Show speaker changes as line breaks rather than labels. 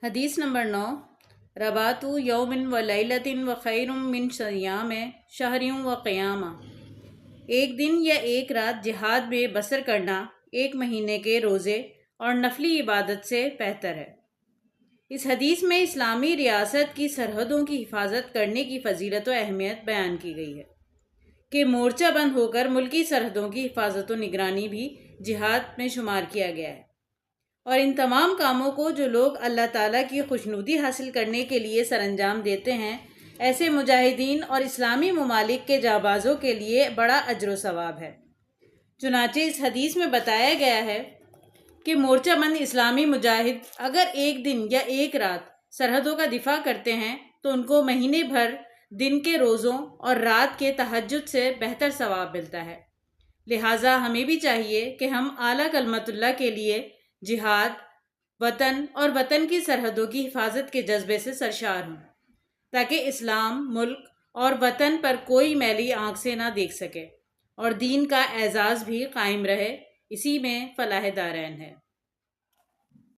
حدیث نمبر 9، رباط یوم و لیلۃ و خیر من صیام شہر و قیامہ۔ ایک دن یا ایک رات جہاد میں بسر کرنا ایک مہینے کے روزے اور نفلی عبادت سے بہتر ہے۔ اس حدیث میں اسلامی ریاست کی سرحدوں کی حفاظت کرنے کی فضیلت و اہمیت بیان کی گئی ہے کہ مورچہ بند ہو کر ملکی سرحدوں کی حفاظت و نگرانی بھی جہاد میں شمار کیا گیا ہے، اور ان تمام کاموں کو جو لوگ اللہ تعالیٰ کی خوشنودی حاصل کرنے کے لیے سر انجام دیتے ہیں، ایسے مجاہدین اور اسلامی ممالک کے جانبازوں کے لیے بڑا اجر و ثواب ہے۔ چنانچہ اس حدیث میں بتایا گیا ہے کہ مورچہ بند اسلامی مجاہد اگر ایک دن یا ایک رات سرحدوں کا دفاع کرتے ہیں تو ان کو مہینے بھر دن کے روزوں اور رات کے تہجد سے بہتر ثواب ملتا ہے۔ لہٰذا ہمیں بھی چاہیے کہ ہم اعلیٰ کلمت اللہ کے لیے جہاد، وطن اور وطن کی سرحدوں کی حفاظت کے جذبے سے سرشار ہوں، تاکہ اسلام، ملک اور وطن پر کوئی میلی آنکھ سے نہ دیکھ سکے اور دین کا اعزاز بھی قائم رہے۔ اسی میں فلاح دارین ہے۔